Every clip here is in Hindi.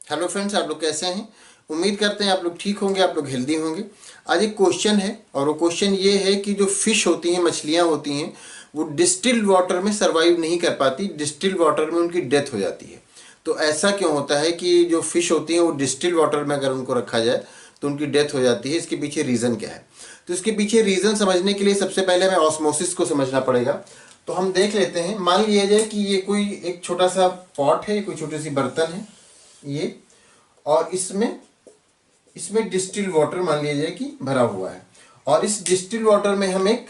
हेलो फ्रेंड्स, आप लोग कैसे हैं। उम्मीद करते हैं आप लोग ठीक होंगे, आप लोग हेल्दी होंगे। आज एक क्वेश्चन है और वो क्वेश्चन ये है कि जो फिश होती हैं, मछलियां होती हैं, वो डिस्टिल्ड वाटर में सर्वाइव नहीं कर पाती, डिस्टिल्ड वाटर में उनकी डेथ हो जाती है। तो ऐसा क्यों होता है कि जो फिश होती हैं वो डिस्टिल्ड वाटर में अगर उनको रखा जाए तो उनकी डेथ हो जाती है। इसके पीछे रीज़न क्या है? तो इसके पीछे रीज़न समझने के लिए सबसे पहले हमें ऑस्मोसिस को समझना पड़ेगा। तो हम देख लेते हैं, मान लिया जाए कि ये कोई एक छोटा सा पॉट है, कोई छोटी सी बर्तन है ये, और इसमें इसमें डिस्टिल वाटर मान लिया जाए कि भरा हुआ है। और इस डिस्टिल वाटर में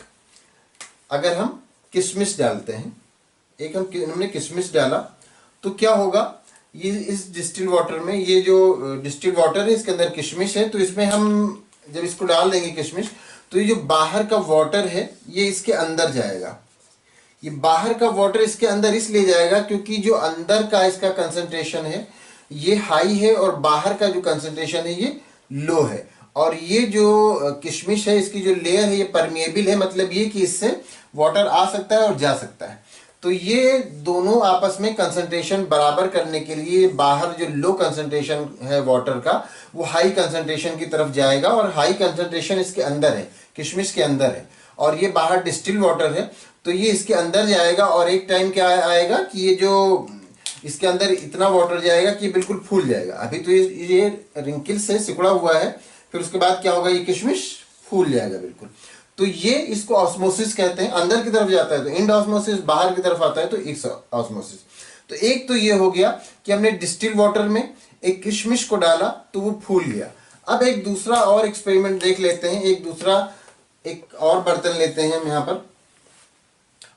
अगर हम किशमिश डालते हैं, हमने किशमिश डाला, तो क्या होगा, ये इस डिस्टिल वाटर में, ये जो डिस्टिल वाटर है इसके अंदर किशमिश है, तो इसमें हम जब इसको डाल देंगे किशमिश, तो ये जो बाहर का वाटर है ये इसके अंदर जाएगा। ये बाहर का वाटर इसके अंदर इसलिए जाएगा क्योंकि जो अंदर का इसका कंसंट्रेशन है ये हाई है और बाहर का जो कंसंट्रेशन है ये लो है। और ये जो किशमिश है इसकी जो लेयर है ये परमिएबल है, मतलब ये कि इससे वाटर आ सकता है और जा सकता है। तो ये दोनों आपस में कंसंट्रेशन बराबर करने के लिए बाहर जो लो कंसंट्रेशन है वाटर का वो हाई कंसंट्रेशन की तरफ जाएगा, और हाई कंसंट्रेशन इसके अंदर है, किशमिश के अंदर है, और ये बाहर डिस्टिल वाटर है, तो ये इसके अंदर जाएगा। और एक टाइम क्या आएगा कि ये जो इसके अंदर इतना वाटर जाएगा कि बिल्कुल फूल जाएगा। अभी तो ये रिंकिल से सिकुड़ा हुआ है, फिर उसके बाद क्या होगा, ये किशमिश फूल जाएगा बिल्कुल। तो ये इसको ऑस्मोसिस कहते हैं। अंदर की तरफ जाता है तो इंड ऑस्मोसिस, बाहर की तरफ आता है तो एक्स ऑस्मोसिस। तो एक तो ये हो गया कि हमने डिस्टिल वाटर में एक किशमिश को डाला तो वो फूल गया। अब एक दूसरा और एक्सपेरिमेंट देख लेते हैं। एक और बर्तन लेते हैं हम यहाँ पर,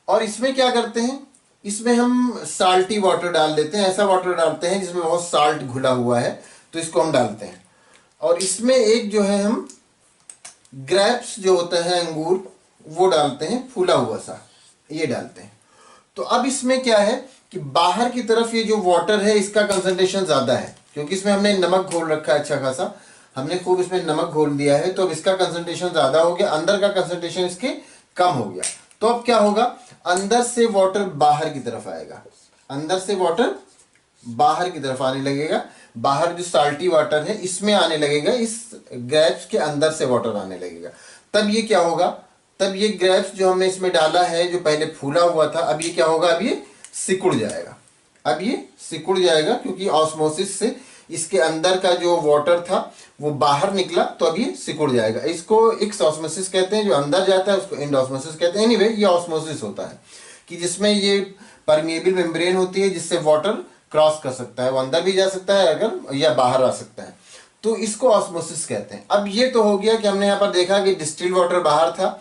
और इसमें क्या करते हैं, इसमें हम साल्टी वाटर डाल देते हैं। ऐसा वाटर डालते हैं जिसमें बहुत साल्ट घुला हुआ है, तो इसको हम डालते हैं। और इसमें एक जो है हम ग्रेप्स जो होता है अंगूर, वो डालते हैं, फूला हुआ सा ये डालते हैं। तो अब इसमें क्या है कि बाहर की तरफ ये जो वाटर है इसका कंसंट्रेशन ज्यादा है, क्योंकि इसमें हमने नमक घोल रखा है अच्छा खासा, हमने खूब इसमें नमक घोल दिया है, तो अब इसका कंसंट्रेशन ज्यादा हो गया, अंदर का कंसंट्रेशन इसके कम हो गया। तो अब क्या होगा, अंदर से वाटर बाहर की तरफ आएगा, अंदर से वाटर बाहर की तरफ आने लगेगा। बाहर जो साल्टी वाटर है इसमें आने लगेगा, इस ग्रेप्स के अंदर से वाटर आने लगेगा। तब ये क्या होगा, तब ये ग्रेप्स जो हमने इसमें डाला है जो पहले फूला हुआ था, अब ये क्या होगा, अब ये सिकुड़ जाएगा। अब ये सिकुड़ जाएगा क्योंकि ऑस्मोसिस से इसके अंदर का जो वाटर था वो बाहर निकला, तो अब ये सिकुड़ जाएगा। इसको एक्स ऑस्मोसिस कहते हैं, जो अंदर जाता है उसको एंड ऑस्मोसिस कहते हैं। एनीवे, ये ऑस्मोसिस होता है कि जिसमें ये परमिएबल मेम्ब्रेन होती है जिससे वाटर क्रॉस कर सकता है, वो अंदर भी जा सकता है अगर, या बाहर आ सकता है, तो इसको ऑस्मोसिस कहते हैं। अब ये तो हो गया कि हमने यहाँ पर देखा कि डिस्टिल वाटर बाहर था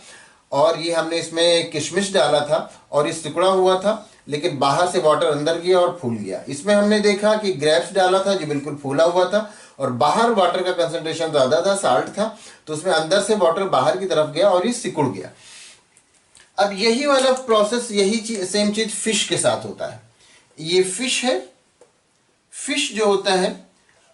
और ये हमने इसमें किशमिश डाला था और ये सिकुड़ा हुआ था, लेकिन बाहर से वाटर अंदर गया और फूल गया। इसमें हमने देखा कि ग्रेप्स डाला था जो बिल्कुल फूला हुआ था और बाहर वाटर का कंसंट्रेशन ज्यादा था, साल्ट था, तो उसमें अंदर से वाटर बाहर की तरफ गया और ये सिकुड़ गया। अब यही वाला प्रोसेस, सेम चीज फिश के साथ होता है। ये फिश है, फिश जो होता है,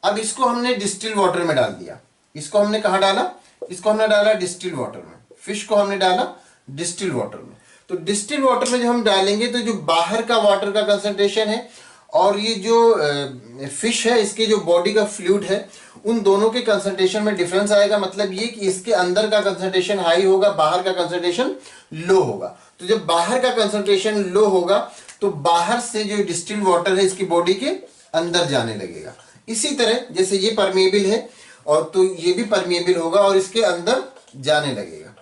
अब इसको हमने डिस्टिल वाटर में डाल दिया। इसको हमने कहा डाला, इसको हमने डाला डिस्टिल वाटर में, फिश को हमने डाला डिस्टिल वाटर में। तो डिस्टिल वाटर में जब हम डालेंगे तो जो बाहर का वाटर का कंसंट्रेशन है और ये जो फिश है इसके जो बॉडी का फ्लूइड है, उन दोनों के कंसंट्रेशन में डिफरेंस आएगा। मतलब ये कि इसके अंदर का कंसंट्रेशन हाई होगा, बाहर का कंसंट्रेशन लो होगा। तो जब बाहर का कंसंट्रेशन लो होगा तो बाहर से जो डिस्टिल वाटर है इसकी बॉडी के अंदर जाने लगेगा। इसी तरह जैसे ये परमिएबल है और तो ये भी परमिएबल होगा और इसके अंदर जाने लगेगा।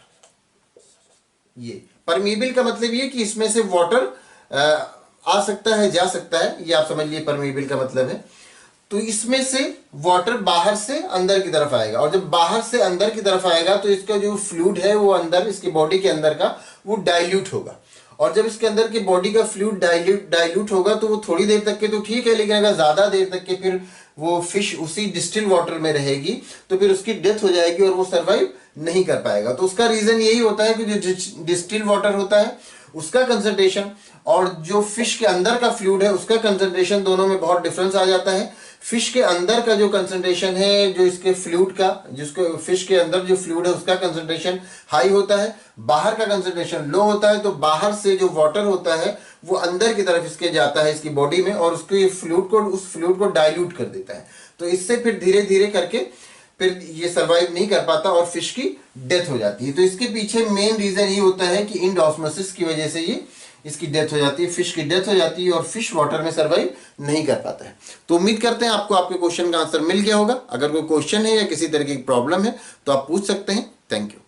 ये परमिएबल का मतलब ये कि इसमें से वाटर आ सकता है, जा सकता है, ये आप समझ लिए परमिएबल का मतलब है। तो इसमें से वाटर बाहर से अंदर की तरफ आएगा, और जब बाहर से अंदर की तरफ आएगा तो इसका जो फ्लूइड है वो अंदर, इसकी बॉडी के अंदर का, वो डाइल्यूट होगा। और जब इसके अंदर की बॉडी का फ्लूइड डाइल्यूट होगा तो वो थोड़ी देर तक के तो ठीक है, लेकिन अगर ज्यादा देर तक के फिर वो फिश उसी डिस्टिल वाटर में रहेगी तो फिर उसकी डेथ हो जाएगी और वो सर्वाइव नहीं कर पाएगा। तो उसका रीजन यही होता है कि जो डिस्टिल वाटर होता है उसका कंसंट्रेशन और जो फिश के अंदर का फ्लूइड है उसका कंसंट्रेशन, दोनों में बहुत डिफरेंस आ जाता है। फिश के अंदर का जो कंसंट्रेशन है, जो इसके फ्लूइड का, जिसको फिश के अंदर जो फ्लूइड है उसका कंसंट्रेशन हाई होता है, बाहर का कंसंट्रेशन लो होता है। तो बाहर से जो वाटर होता है वो अंदर की तरफ इसके जाता है, इसकी बॉडी में, और उसके फ्लूइड को, उस फ्लूइड को डाइल्यूट कर देता है। तो इससे फिर धीरे धीरे करके फिर ये सर्वाइव नहीं कर पाता और फिश की डेथ हो जाती है। तो इसके पीछे मेन रीजन ये होता है कि इंड ऑस्मोसिस की वजह से ये इसकी डेथ हो जाती है, फिश की डेथ हो जाती है और फिश वाटर में सर्वाइव नहीं कर पाता है। तो उम्मीद करते हैं आपको आपके क्वेश्चन का आंसर मिल गया होगा। अगर कोई क्वेश्चन है या किसी तरह की प्रॉब्लम है तो आप पूछ सकते हैं। Thank you.